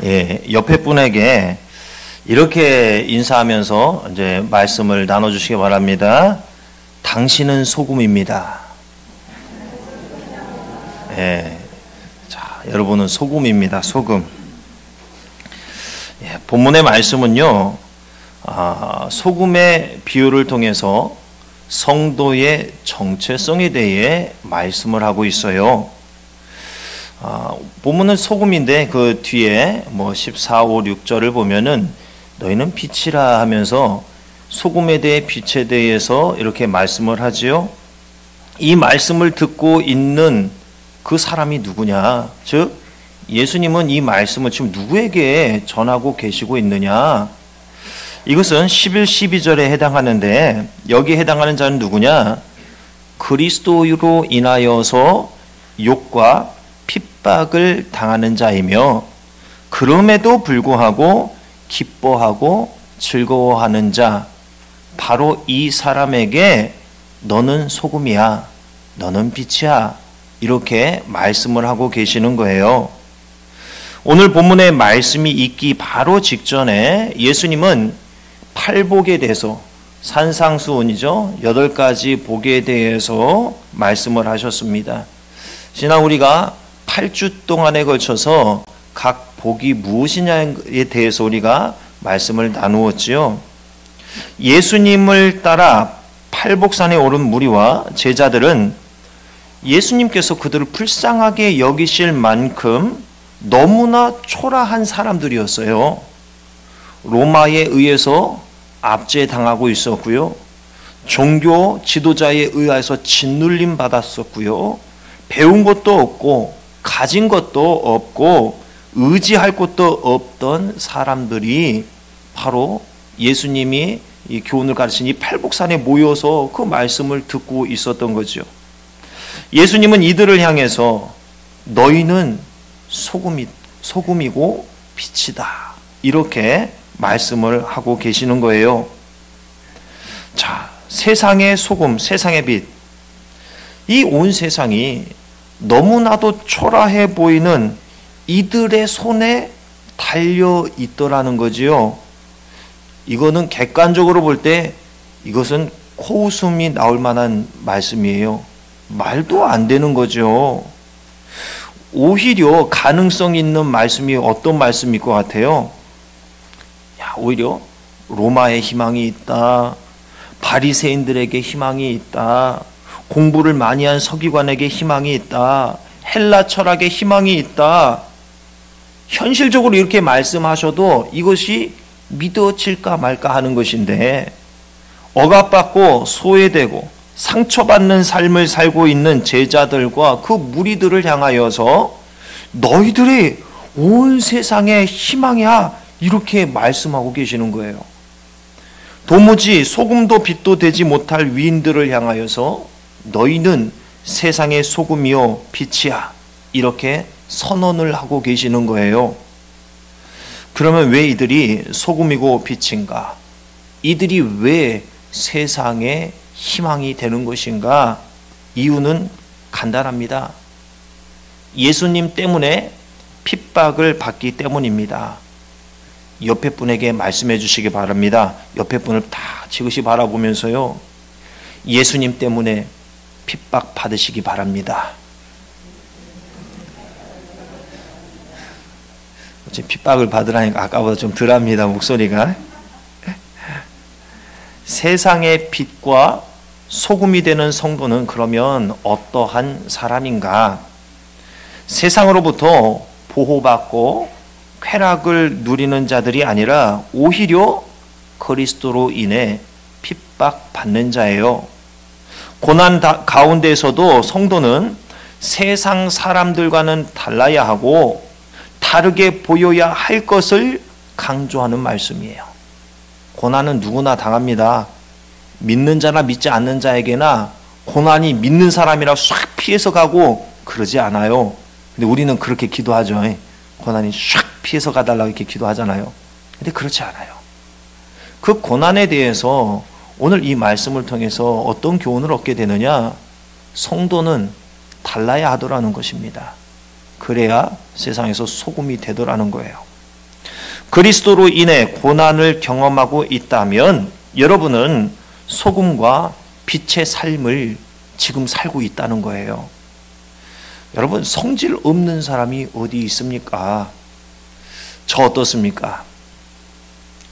옆에 분에게 이렇게 인사하면서 이제 말씀을 나눠주시기 바랍니다. 당신은 소금입니다. 자, 여러분은 소금입니다. 소금. 본문의 말씀은요, 소금의 비유를 통해서 성도의 정체성에 대해 말씀을 하고 있어요. 본문은 소금인데 그 뒤에 14, 5, 6절을 보면은 너희는 빛이라 하면서 소금에 대해 빛에 대해서 이렇게 말씀을 하지요. 이 말씀을 듣고 있는 그 사람이 누구냐? 즉 예수님은 이 말씀을 지금 누구에게 전하고 계시고 있느냐? 이것은 11, 12절에 해당하는데 여기에 해당하는 자는 누구냐? 그리스도로 인하여서 욕과 핍박을 당하는 자이며 그럼에도 불구하고 기뻐하고 즐거워하는 자, 바로 이 사람에게 너는 소금이야, 너는 빛이야, 이렇게 말씀을 하고 계시는 거예요. 오늘 본문의 말씀이 있기 바로 직전에 예수님은 팔복에 대해서, 산상수훈이죠, 8가지 복에 대해서 말씀을 하셨습니다. 지난 우리가 8주 동안에 걸쳐서 각 복이 무엇이냐에 대해서 우리가 말씀을 나누었지요. 예수님을 따라 팔복산에 오른 무리와 제자들은 예수님께서 그들을 불쌍하게 여기실 만큼 너무나 초라한 사람들이었어요. 로마에 의해서 압제당하고 있었고요. 종교 지도자에 의해서 짓눌림 받았었고요. 배운 것도 없고 가진 것도 없고 의지할 것도 없던 사람들이 바로 예수님이 이 교훈을 가르친 이 팔복산에 모여서 그 말씀을 듣고 있었던 거죠. 예수님은 이들을 향해서 너희는 소금이고 빛이다, 이렇게 말씀을 하고 계시는 거예요. 자, 세상의 소금, 세상의 빛, 이 온 세상이 너무나도 초라해 보이는 이들의 손에 달려 있더라는 거지요. 이거는 객관적으로 볼 때 이것은 코웃음이 나올 만한 말씀이에요. 말도 안 되는 거죠. 오히려 가능성 있는 말씀이 어떤 말씀일 것 같아요? 오히려 로마에 희망이 있다, 바리새인들에게 희망이 있다, 공부를 많이 한 서기관에게 희망이 있다, 헬라 철학에 희망이 있다, 현실적으로 이렇게 말씀하셔도 이것이 믿어질까 말까 하는 것인데, 억압받고 소외되고 상처받는 삶을 살고 있는 제자들과 그 무리들을 향하여서 너희들이 온 세상의 희망이야, 이렇게 말씀하고 계시는 거예요. 도무지 소금도 빛도 되지 못할 위인들을 향하여서 너희는 세상의 소금이요 빛이야, 이렇게 선언을 하고 계시는 거예요. 그러면 왜 이들이 소금이고 빛인가? 이들이 왜 세상의 희망이 되는 것인가? 이유는 간단합니다. 예수님 때문에 핍박을 받기 때문입니다. 옆에 분에게 말씀해 주시기 바랍니다. 옆에 분을 다 지그시 바라보면서요, 예수님 때문에 핍박 받으시기 바랍니다. 핍박을 받으라니까 아까보다 좀 덜합니다, 목소리가. 세상의 빛과 소금이 되는 성도는 그러면 어떠한 사람인가? 세상으로부터 보호받고 쾌락을 누리는 자들이 아니라 오히려 그리스도로 인해 핍박받는 자예요. 고난 가운데에서도 성도는 세상 사람들과는 달라야 하고 다르게 보여야 할 것을 강조하는 말씀이에요. 고난은 누구나 당합니다. 믿는 자나 믿지 않는 자에게나 고난이 믿는 사람이라 싹 피해서 가고 그러지 않아요. 근데 우리는 그렇게 기도하죠. 고난이 싹 피해서 가달라고 이렇게 기도하잖아요. 근데 그렇지 않아요. 그 고난에 대해서 오늘 이 말씀을 통해서 어떤 교훈을 얻게 되느냐? 성도는 달라야 하더라는 것입니다. 그래야 세상에서 소금이 되더라는 거예요. 그리스도로 인해 고난을 경험하고 있다면 여러분은 소금과 빛의 삶을 지금 살고 있다는 거예요. 여러분, 성질 없는 사람이 어디 있습니까? 저 어떻습니까?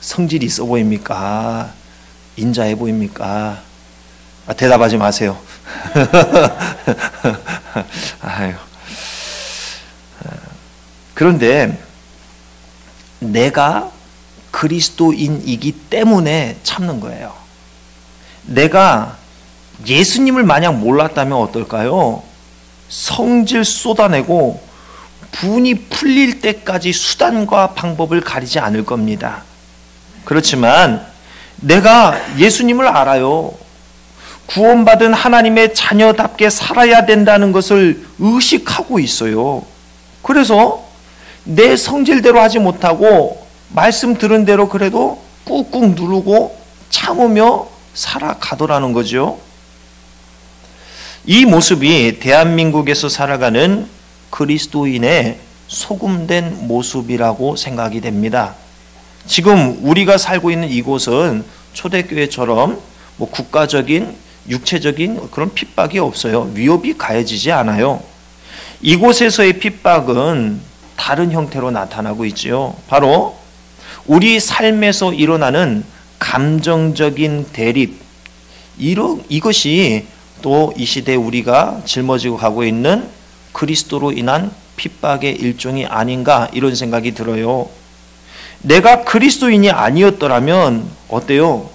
성질이 있어 보입니까? 인자해 보입니까? 대답하지 마세요. 아유. 그런데 내가 그리스도인이기 때문에 참는 거예요. 내가 예수님을 만약 몰랐다면 어떨까요? 성질 쏟아내고 분이 풀릴 때까지 수단과 방법을 가리지 않을 겁니다. 그렇지만 내가 예수님을 알아요. 구원받은 하나님의 자녀답게 살아야 된다는 것을 의식하고 있어요. 그래서 내 성질대로 하지 못하고 말씀 들은 대로 그래도 꾹꾹 누르고 참으며 살아가더라는 거죠. 이 모습이 대한민국에서 살아가는 그리스도인의 소금된 모습이라고 생각이 됩니다. 지금 우리가 살고 있는 이곳은 초대교회처럼 국가적인 육체적인 그런 핍박이 없어요. 위협이 가해지지 않아요. 이곳에서의 핍박은 다른 형태로 나타나고 있지요. 바로 우리 삶에서 일어나는 감정적인 대립, 이것이 또 이 시대에 우리가 짊어지고 가고 있는 그리스도로 인한 핍박의 일종이 아닌가, 이런 생각이 들어요. 내가 그리스도인이 아니었더라면 어때요?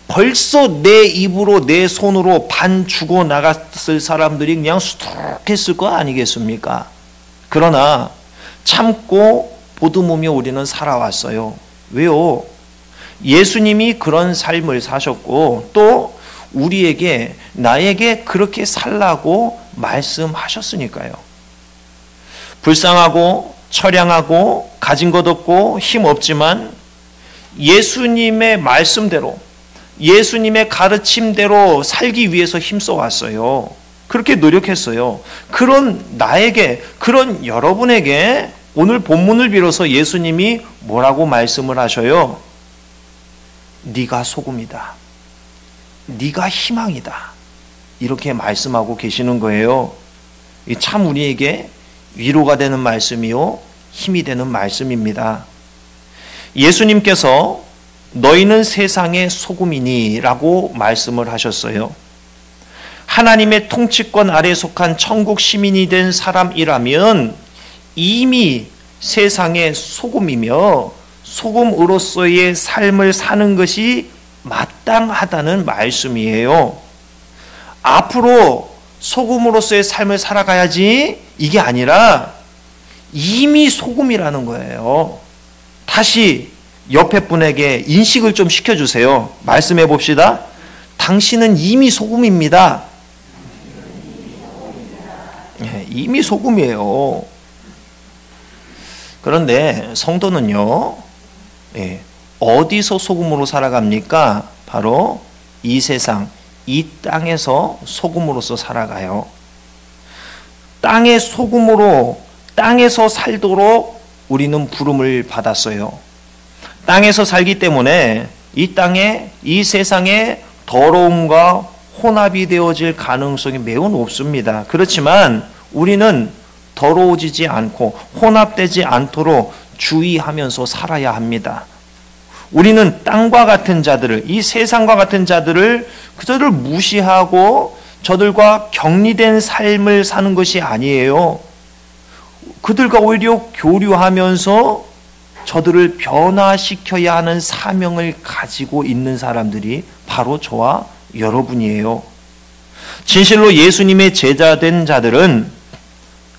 벌써 내 입으로 내 손으로 반 죽어 나갔을 사람들이 그냥 수두룩했을 거 아니겠습니까? 그러나 참고 보듬으며 우리는 살아왔어요. 왜요? 예수님이 그런 삶을 사셨고 또 우리에게, 나에게 그렇게 살라고 말씀하셨으니까요. 불쌍하고 처량하고 가진 것 없고 힘 없지만 예수님의 말씀대로, 예수님의 가르침대로 살기 위해서 힘써 왔어요. 그렇게 노력했어요. 그런 나에게, 그런 여러분에게 오늘 본문을 빌어서 예수님이 뭐라고 말씀을 하셔요? 네가 소금이다. 네가 희망이다. 이렇게 말씀하고 계시는 거예요. 참 우리에게 위로가 되는 말씀이요, 힘이 되는 말씀입니다. 예수님께서 너희는 세상의 소금이니 라고 말씀을 하셨어요. 하나님의 통치권 아래 속한 천국 시민이 된 사람이라면 이미 세상의 소금이며 소금으로서의 삶을 사는 것이 마땅하다는 말씀이에요. 앞으로 소금으로서의 삶을 살아가야지, 이게 아니라 이미 소금이라는 거예요. 다시 옆에 분에게 인식을 좀 시켜주세요. 말씀해 봅시다. 당신은 이미 소금입니다. 이미 소금이에요. 그런데 성도는요, 어디서 소금으로 살아갑니까? 바로 이 세상, 이 땅에서 소금으로서 살아가요. 땅의 소금으로, 땅에서 살도록 우리는 부름을 받았어요. 땅에서 살기 때문에 이 땅에, 이 세상에 더러움과 혼합이 되어질 가능성이 매우 높습니다. 그렇지만 우리는 더러워지지 않고 혼합되지 않도록 주의하면서 살아야 합니다. 우리는 땅과 같은 자들을, 이 세상과 같은 자들을, 그들을 무시하고 저들과 격리된 삶을 사는 것이 아니에요. 그들과 오히려 교류하면서 저들을 변화시켜야 하는 사명을 가지고 있는 사람들이 바로 저와 여러분이에요. 진실로 예수님의 제자된 자들은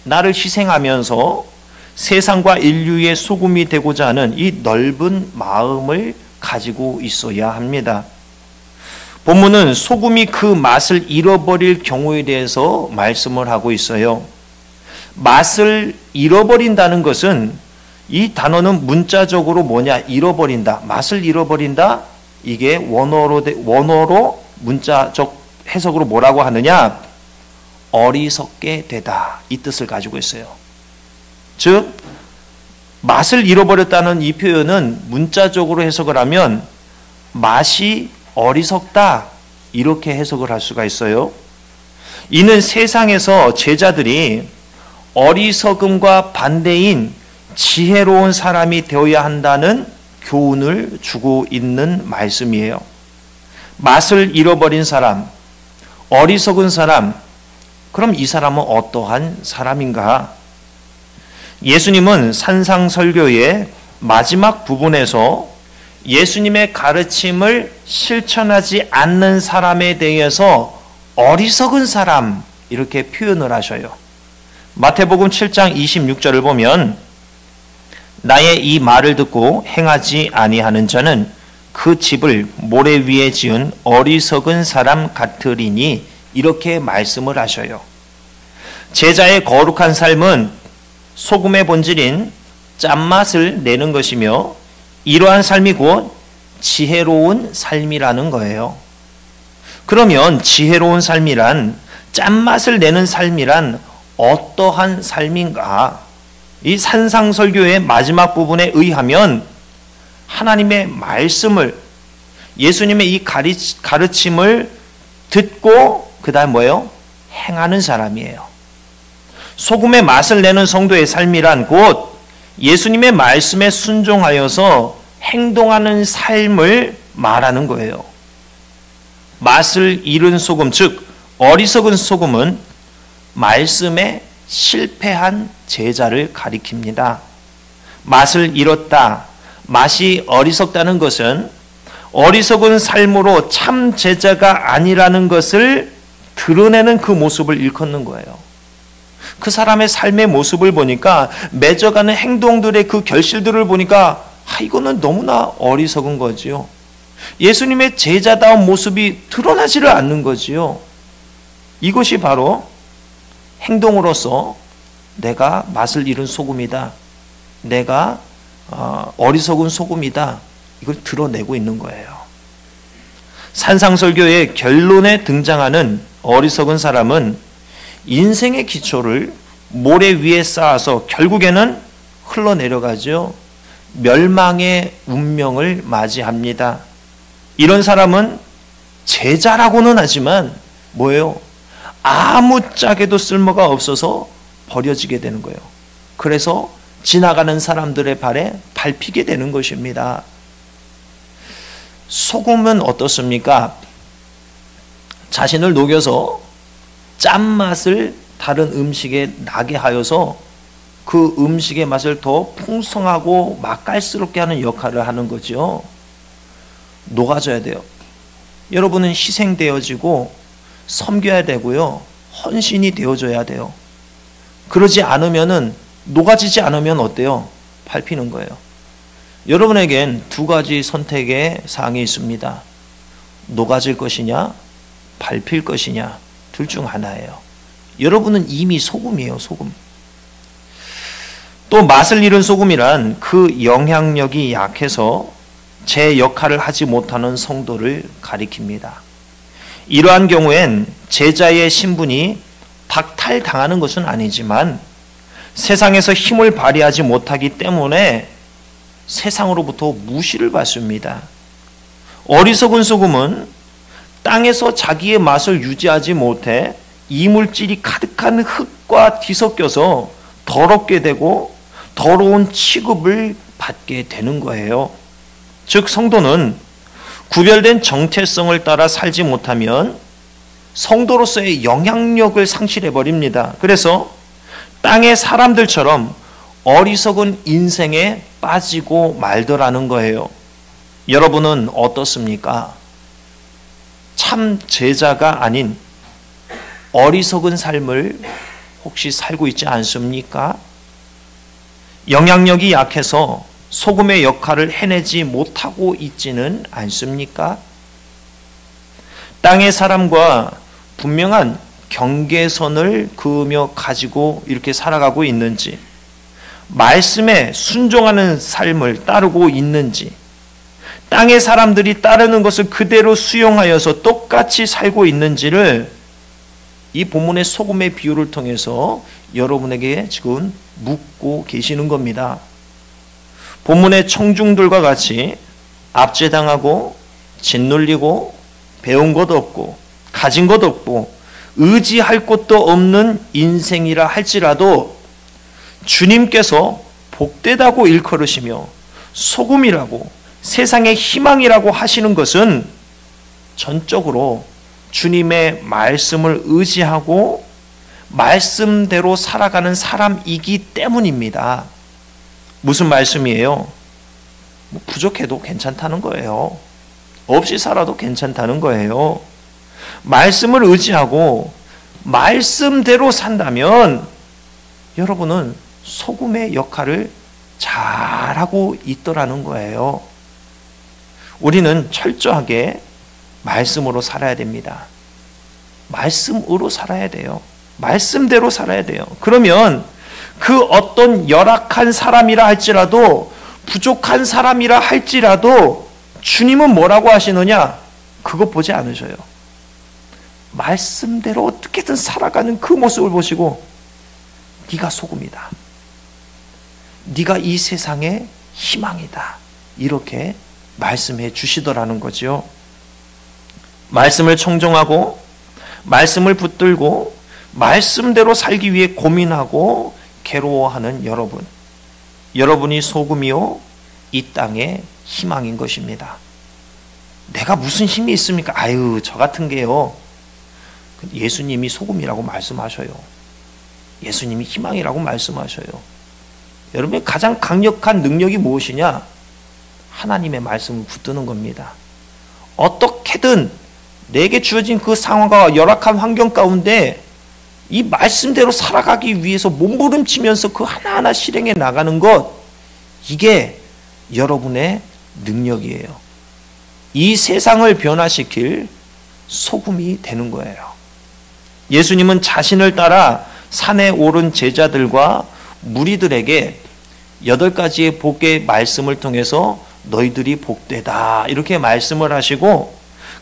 나를 희생하면서 세상과 인류의 소금이 되고자 하는 이 넓은 마음을 가지고 있어야 합니다. 본문은 소금이 그 맛을 잃어버릴 경우에 대해서 말씀을 하고 있어요. 맛을 잃어버린다는 것은, 이 단어는 문자적으로 뭐냐? 잃어버린다. 맛을 잃어버린다. 이게 원어로 문자적 해석으로 뭐라고 하느냐? 어리석게 되다. 이 뜻을 가지고 있어요. 즉 맛을 잃어버렸다는 이 표현은 문자적으로 해석을 하면 맛이 어리석다 이렇게 해석을 할 수가 있어요. 이는 세상에서 제자들이 어리석음과 반대인 지혜로운 사람이 되어야 한다는 교훈을 주고 있는 말씀이에요. 맛을 잃어버린 사람, 어리석은 사람, 그럼 이 사람은 어떠한 사람인가? 예수님은 산상설교의 마지막 부분에서 예수님의 가르침을 실천하지 않는 사람에 대해서 어리석은 사람 이렇게 표현을 하셔요. 마태복음 7장 26절을 보면 나의 이 말을 듣고 행하지 아니하는 자는 그 집을 모래 위에 지은 어리석은 사람 같으리니 이렇게 말씀을 하셔요. 제자의 거룩한 삶은 소금의 본질인 짠맛을 내는 것이며 이러한 삶이 곧 지혜로운 삶이라는 거예요. 그러면 지혜로운 삶이란 짠맛을 내는 삶이란 어떠한 삶인가? 이 산상설교의 마지막 부분에 의하면 하나님의 말씀을 예수님의 이 가르침을 듣고 그 다음 뭐예요? 행하는 사람이에요. 소금의 맛을 내는 성도의 삶이란 곧 예수님의 말씀에 순종하여서 행동하는 삶을 말하는 거예요. 맛을 잃은 소금, 즉 어리석은 소금은 말씀에 실패한 제자를 가리킵니다. 맛을 잃었다, 맛이 어리석다는 것은 어리석은 삶으로 참 제자가 아니라는 것을 드러내는 그 모습을 일컫는 거예요. 그 사람의 삶의 모습을 보니까 맺어가는 행동들의 그 결실들을 보니까 이거는 너무나 어리석은 거지요. 예수님의 제자다운 모습이 드러나지를 않는 거지요. 이것이 바로 행동으로서 내가 맛을 잃은 소금이다, 내가 어리석은 소금이다, 이걸 드러내고 있는 거예요. 산상설교의 결론에 등장하는 어리석은 사람은 인생의 기초를 모래 위에 쌓아서 결국에는 흘러내려가죠. 멸망의 운명을 맞이합니다. 이런 사람은 제자라고는 하지만 뭐예요? 아무짝에도 쓸모가 없어서 버려지게 되는 거예요. 그래서 지나가는 사람들의 발에 밟히게 되는 것입니다. 소금은 어떻습니까? 자신을 녹여서 짠맛을 다른 음식에 나게 하여서 그 음식의 맛을 더 풍성하고 맛깔스럽게 하는 역할을 하는 거죠. 녹아져야 돼요. 여러분은 희생되어지고 섬겨야 되고요. 헌신이 되어져야 돼요. 그러지 않으면은 녹아지지 않으면 어때요? 밟히는 거예요. 여러분에겐 두 가지 선택의 사항이 있습니다. 녹아질 것이냐, 밟힐 것이냐, 둘 중 하나예요. 여러분은 이미 소금이에요, 소금. 또 맛을 잃은 소금이란 그 영향력이 약해서 제 역할을 하지 못하는 성도를 가리킵니다. 이러한 경우엔 제자의 신분이 박탈당하는 것은 아니지만 세상에서 힘을 발휘하지 못하기 때문에 세상으로부터 무시를 받습니다. 어리석은 소금은 땅에서 자기의 맛을 유지하지 못해 이물질이 가득한 흙과 뒤섞여서 더럽게 되고 더러운 취급을 받게 되는 거예요. 즉 성도는 구별된 정체성을 따라 살지 못하면 성도로서의 영향력을 상실해버립니다. 그래서 땅의 사람들처럼 어리석은 인생에 빠지고 말더라는 거예요. 여러분은 어떻습니까? 참 제자가 아닌 어리석은 삶을 혹시 살고 있지 않습니까? 영향력이 약해서 소금의 역할을 해내지 못하고 있지는 않습니까? 땅의 사람과 분명한 경계선을 그으며 가지고 이렇게 살아가고 있는지, 말씀에 순종하는 삶을 따르고 있는지, 땅의 사람들이 따르는 것을 그대로 수용하여서 똑같이 살고 있는지를 이 본문의 소금의 비유를 통해서 여러분에게 지금 묻고 계시는 겁니다. 본문의 청중들과 같이 압제당하고 짓눌리고 배운 것 없고 가진 것 없고 의지할 곳도 없는 인생이라 할지라도 주님께서 복되다고 일컬으시며 소금이라고 세상의 희망이라고 하시는 것은 전적으로 주님의 말씀을 의지하고 말씀대로 살아가는 사람이기 때문입니다. 무슨 말씀이에요? 부족해도 괜찮다는 거예요. 없이 살아도 괜찮다는 거예요. 말씀을 의지하고 말씀대로 산다면 여러분은 소금의 역할을 잘하고 있더라는 거예요. 우리는 철저하게 말씀으로 살아야 됩니다. 말씀으로 살아야 돼요. 말씀대로 살아야 돼요. 그러면 그 어떤 열악한 사람이라 할지라도 부족한 사람이라 할지라도 주님은 뭐라고 하시느냐? 그거 보지 않으셔요. 말씀대로 어떻게든 살아가는 그 모습을 보시고 네가 소금이다. 네가 이 세상의 희망이다. 이렇게 말씀해 주시더라는 거죠. 말씀을 청종하고 말씀을 붙들고 말씀대로 살기 위해 고민하고 괴로워하는 여러분. 여러분이 소금이요 이 땅의 희망인 것입니다. 내가 무슨 힘이 있습니까? 아유, 저 같은 게요. 예수님이 소금이라고 말씀하셔요. 예수님이 희망이라고 말씀하셔요. 여러분의 가장 강력한 능력이 무엇이냐? 하나님의 말씀을 붙드는 겁니다. 어떻게든 내게 주어진 그 상황과 열악한 환경 가운데 이 말씀대로 살아가기 위해서 몸부림치면서 그 하나하나 실행해 나가는 것, 이게 여러분의 능력이에요. 이 세상을 변화시킬 소금이 되는 거예요. 예수님은 자신을 따라 산에 오른 제자들과 무리들에게 8가지의 복의 말씀을 통해서 너희들이 복되다 이렇게 말씀을 하시고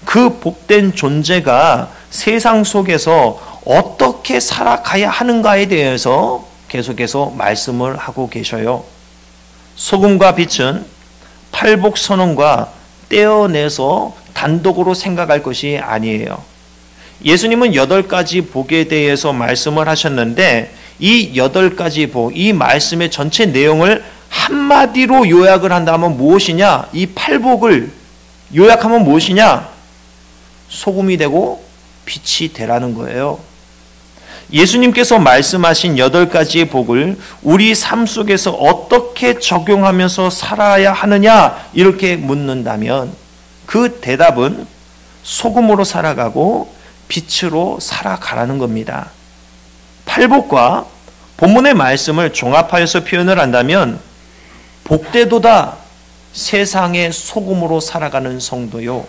그 복된 존재가 세상 속에서 어떻게 살아가야 하는가에 대해서 계속해서 말씀을 하고 계셔요. 소금과 빛은 팔복선언과 떼어내서 단독으로 생각할 것이 아니에요. 예수님은 8가지 복에 대해서 말씀을 하셨는데 이 8가지 복, 이 말씀의 전체 내용을 한마디로 요약을 한다면 무엇이냐? 이 8복을 요약하면 무엇이냐? 소금이 되고 빛이 되라는 거예요. 예수님께서 말씀하신 8가지의 복을 우리 삶 속에서 어떻게 적용하면서 살아야 하느냐 이렇게 묻는다면 그 대답은 소금으로 살아가고 빛으로 살아가라는 겁니다. 팔복과 본문의 말씀을 종합하여서 표현을 한다면 복되도다 세상의 소금으로 살아가는 성도요,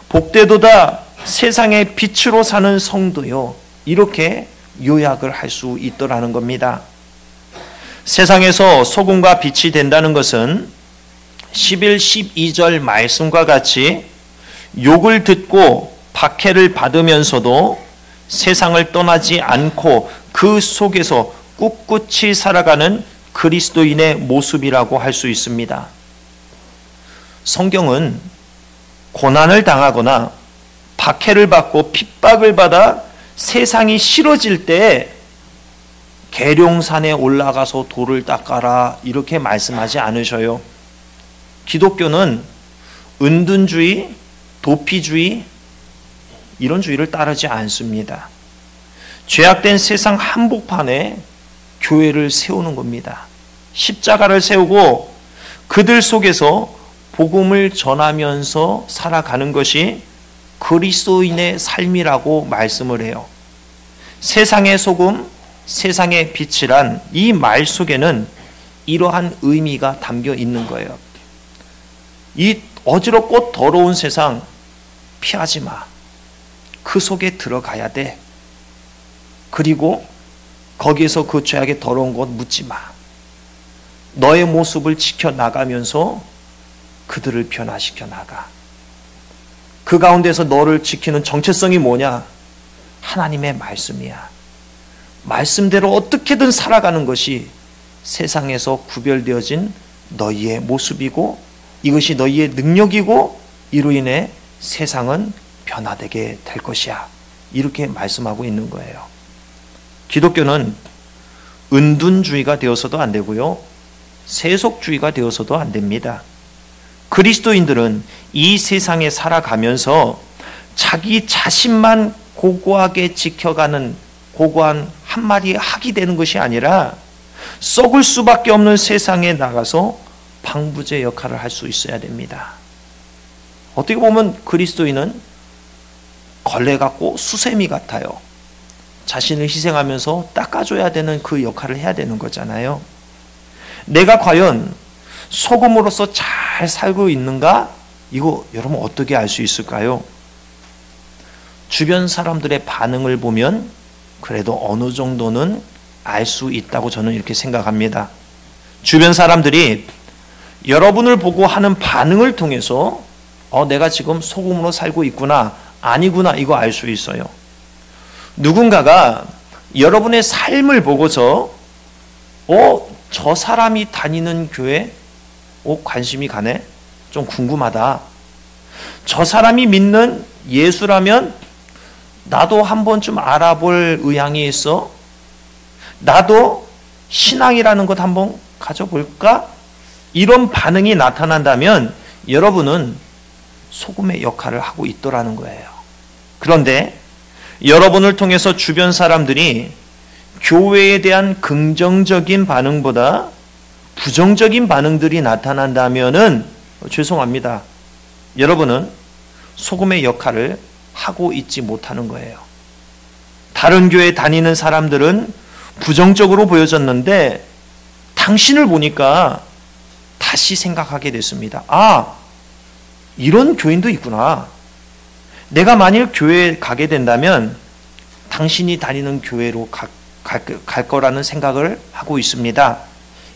복되도다 세상의 빛으로 사는 성도요, 이렇게 요약을 할 수 있더라는 겁니다. 세상에서 소금과 빛이 된다는 것은 11, 12절 말씀과 같이 욕을 듣고 박해를 받으면서도 세상을 떠나지 않고 그 속에서 꿋꿋이 살아가는 그리스도인의 모습이라고 할 수 있습니다. 성경은 고난을 당하거나 박해를 받고 핍박을 받아 세상이 싫어질 때 계룡산에 올라가서 돌을 닦아라 이렇게 말씀하지 않으셔요. 기독교는 은둔주의, 도피주의 이런 주의를 따르지 않습니다. 죄악된 세상 한복판에 교회를 세우는 겁니다. 십자가를 세우고 그들 속에서 복음을 전하면서 살아가는 것이 그리스도인의 삶이라고 말씀을 해요. 세상의 소금, 세상의 빛이란 이 말 속에는 이러한 의미가 담겨 있는 거예요. 이 어지럽고 더러운 세상 피하지 마. 그 속에 들어가야 돼. 그리고 거기에서 그 죄악의 더러운 곳 묻지 마. 너의 모습을 지켜나가면서 그들을 변화시켜 나가. 그 가운데서 너를 지키는 정체성이 뭐냐? 하나님의 말씀이야. 말씀대로 어떻게든 살아가는 것이 세상에서 구별되어진 너희의 모습이고 이것이 너희의 능력이고 이로 인해 세상은 변화되게 될 것이야. 이렇게 말씀하고 있는 거예요. 기독교는 은둔주의가 되어서도 안 되고요. 세속주의가 되어서도 안 됩니다. 그리스도인들은 이 세상에 살아가면서 자기 자신만 고고하게 지켜가는 고고한 한 마리의 학이 되는 것이 아니라 썩을 수밖에 없는 세상에 나가서 방부제 역할을 할 수 있어야 됩니다. 어떻게 보면 그리스도인은 걸레 같고 수세미 같아요. 자신을 희생하면서 닦아줘야 되는 그 역할을 해야 되는 거잖아요. 내가 과연 소금으로서 잘 살고 있는가? 이거 여러분 어떻게 알 수 있을까요? 주변 사람들의 반응을 보면 그래도 어느 정도는 알 수 있다고 저는 이렇게 생각합니다. 주변 사람들이 여러분을 보고 하는 반응을 통해서 내가 지금 소금으로 살고 있구나, 아니구나, 이거 알 수 있어요. 누군가가 여러분의 삶을 보고서 저 사람이 다니는 교회 관심이 가네? 좀 궁금하다. 저 사람이 믿는 예수라면 나도 한 번쯤 알아볼 의향이 있어. 나도 신앙이라는 것 한번 가져볼까? 이런 반응이 나타난다면 여러분은 소금의 역할을 하고 있더라는 거예요. 그런데 여러분을 통해서 주변 사람들이 교회에 대한 긍정적인 반응보다 부정적인 반응들이 나타난다면은 죄송합니다. 여러분은 소금의 역할을 하고 있지 못하는 거예요. 다른 교회 다니는 사람들은 부정적으로 보여졌는데 당신을 보니까 다시 생각하게 됐습니다. 이런 교인도 있구나. 내가 만일 교회에 가게 된다면 당신이 다니는 교회로 갈 거라는 생각을 하고 있습니다.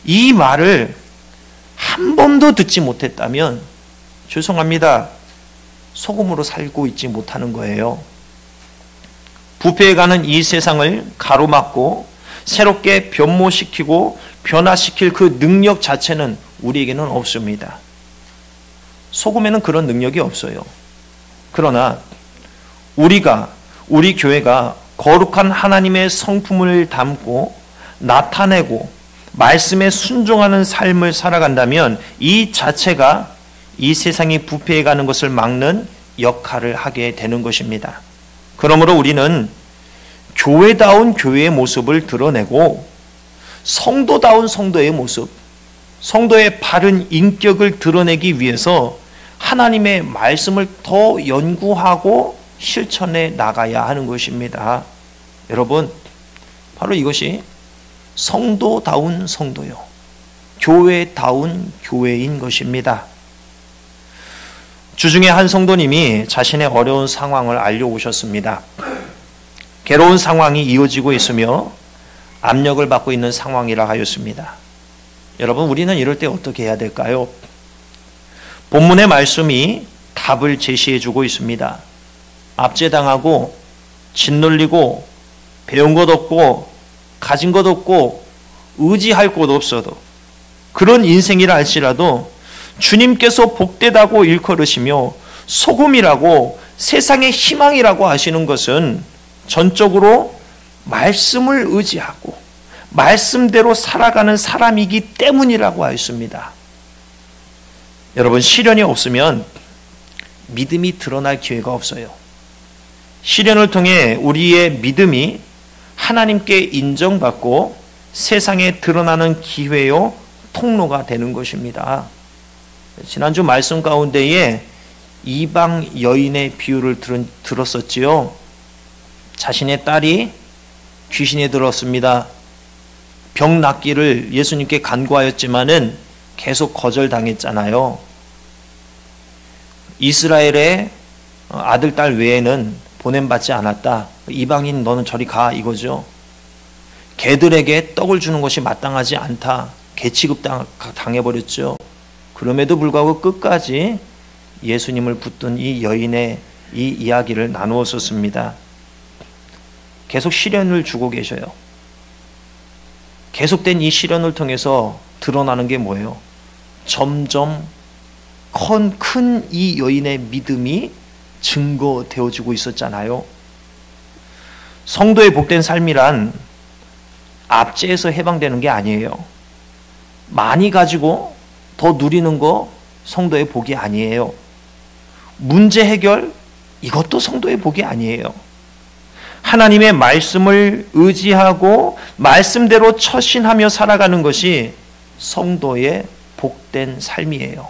이 말을 한 번도 듣지 못했다면 죄송합니다. 소금으로 살고 있지 못하는 거예요. 부패해가는 이 세상을 가로막고 새롭게 변모시키고 변화시킬 그 능력 자체는 우리에게는 없습니다. 소금에는 그런 능력이 없어요. 그러나 우리 교회가 거룩한 하나님의 성품을 담고 나타내고 말씀에 순종하는 삶을 살아간다면 이 자체가 이 세상이 부패해가는 것을 막는 역할을 하게 되는 것입니다. 그러므로 우리는 교회다운 교회의 모습을 드러내고 성도다운 성도의 모습, 성도의 바른 인격을 드러내기 위해서 하나님의 말씀을 더 연구하고 실천해 나가야 하는 것입니다. 여러분, 바로 이것이 성도다운 성도요, 교회다운 교회인 것입니다. 주중에 한 성도님이 자신의 어려운 상황을 알려오셨습니다. 괴로운 상황이 이어지고 있으며 압력을 받고 있는 상황이라 하였습니다. 여러분, 우리는 이럴 때 어떻게 해야 될까요? 본문의 말씀이 답을 제시해 주고 있습니다. 압제당하고 짓눌리고 배운 것 없고 가진 것 없고 의지할 곳 없어도 그런 인생이라 할지라도 주님께서 복되다고 일컬으시며 소금이라고 세상의 희망이라고 하시는 것은 전적으로 말씀을 의지하고 말씀대로 살아가는 사람이기 때문이라고 하였습니다. 여러분, 시련이 없으면 믿음이 드러날 기회가 없어요. 시련을 통해 우리의 믿음이 하나님께 인정받고 세상에 드러나는 기회요 통로가 되는 것입니다. 지난주 말씀 가운데에 이방 여인의 비유를 들었었지요. 자신의 딸이 귀신에 들었습니다. 병 낫기를 예수님께 간구하였지만은 계속 거절당했잖아요. 이스라엘의 아들, 딸 외에는 보냄받지 않았다. 이방인 너는 저리 가, 이거죠. 개들에게 떡을 주는 것이 마땅하지 않다. 개 취급 당해버렸죠. 그럼에도 불구하고 끝까지 예수님을 붙든 이 여인의 이 이야기를 나누었었습니다. 계속 시련을 주고 계셔요. 계속된 이 시련을 통해서 드러나는 게 뭐예요? 점점 큰 이 여인의 믿음이 증거되어지고 있었잖아요. 성도의 복된 삶이란 압제에서 해방되는 게 아니에요. 많이 가지고 더 누리는 거 성도의 복이 아니에요. 문제 해결, 이것도 성도의 복이 아니에요. 하나님의 말씀을 의지하고 말씀대로 처신하며 살아가는 것이 성도의 복된 삶이에요.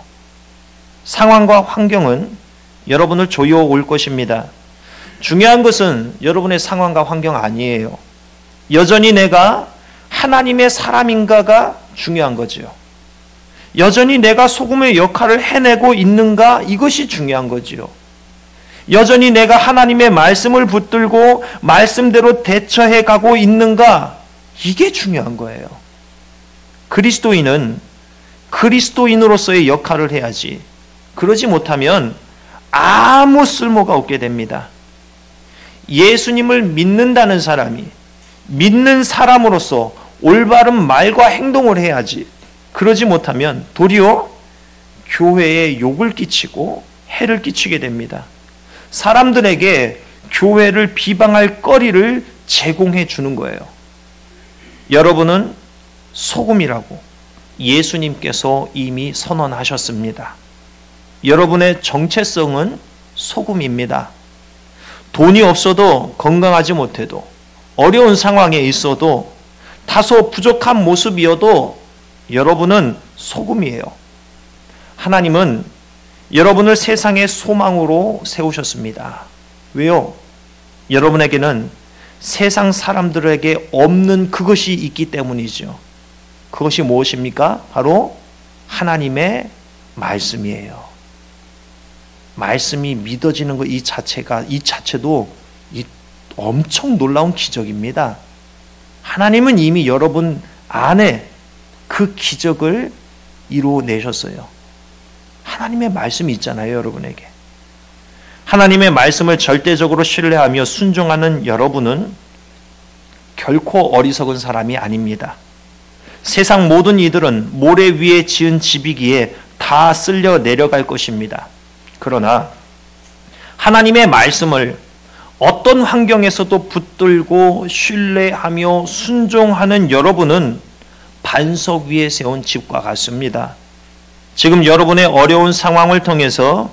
상황과 환경은 여러분을 조여올 것입니다. 중요한 것은 여러분의 상황과 환경 아니에요. 여전히 내가 하나님의 사람인가가 중요한 거죠. 여전히 내가 소금의 역할을 해내고 있는가, 이것이 중요한 거지요. 여전히 내가 하나님의 말씀을 붙들고 말씀대로 대처해 가고 있는가, 이게 중요한 거예요. 그리스도인은 그리스도인으로서의 역할을 해야지, 그러지 못하면 아무 쓸모가 없게 됩니다. 예수님을 믿는다는 사람이 믿는 사람으로서 올바른 말과 행동을 해야지, 그러지 못하면 도리어 교회에 욕을 끼치고 해를 끼치게 됩니다. 사람들에게 교회를 비방할 거리를 제공해 주는 거예요. 여러분은 소금이라고 예수님께서 이미 선언하셨습니다. 여러분의 정체성은 소금입니다. 돈이 없어도, 건강하지 못해도, 어려운 상황에 있어도, 다소 부족한 모습이어도 여러분은 소금이에요. 하나님은 여러분을 세상의 소망으로 세우셨습니다. 왜요? 여러분에게는 세상 사람들에게 없는 그것이 있기 때문이죠. 그것이 무엇입니까? 바로 하나님의 말씀이에요. 말씀이 믿어지는 것, 이 자체도 엄청 놀라운 기적입니다. 하나님은 이미 여러분 안에 그 기적을 이루어내셨어요. 하나님의 말씀이 있잖아요, 여러분에게. 하나님의 말씀을 절대적으로 신뢰하며 순종하는 여러분은 결코 어리석은 사람이 아닙니다. 세상 모든 이들은 모래 위에 지은 집이기에 다 쓸려 내려갈 것입니다. 그러나 하나님의 말씀을 어떤 환경에서도 붙들고 신뢰하며 순종하는 여러분은 반석 위에 세운 집과 같습니다. 지금 여러분의 어려운 상황을 통해서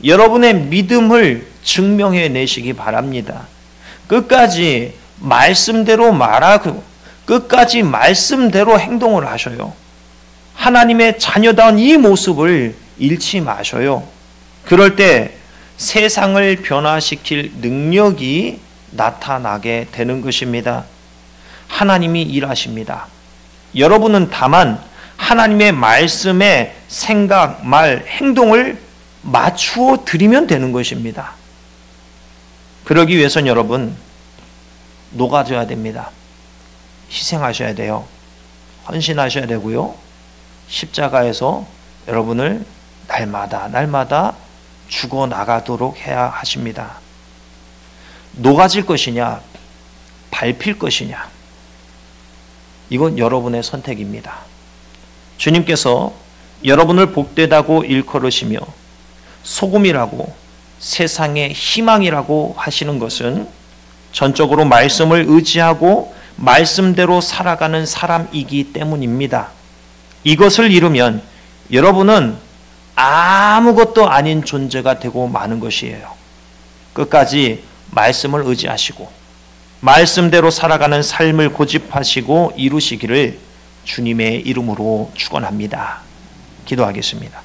여러분의 믿음을 증명해 내시기 바랍니다. 끝까지 말씀대로 말하고 끝까지 말씀대로 행동을 하셔요. 하나님의 자녀다운 이 모습을 잃지 마셔요. 그럴 때 세상을 변화시킬 능력이 나타나게 되는 것입니다. 하나님이 일하십니다. 여러분은 다만 하나님의 말씀에 생각, 말, 행동을 맞추어 드리면 되는 것입니다. 그러기 위해서는 여러분 녹아져야 됩니다. 희생하셔야 돼요. 헌신하셔야 되고요. 십자가에서 여러분을 날마다 죽어나가도록 해야 하십니다. 녹아질 것이냐, 밟힐 것이냐, 이건 여러분의 선택입니다. 주님께서 여러분을 복되다고 일컬으시며 소금이라고 세상의 희망이라고 하시는 것은 전적으로 말씀을 의지하고 말씀대로 살아가는 사람이기 때문입니다. 이것을 이루면 여러분은 아무것도 아닌 존재가 되고 마는 것이에요. 끝까지 말씀을 의지하시고 말씀대로 살아가는 삶을 고집하시고 이루시기를 주님의 이름으로 축원합니다. 기도하겠습니다.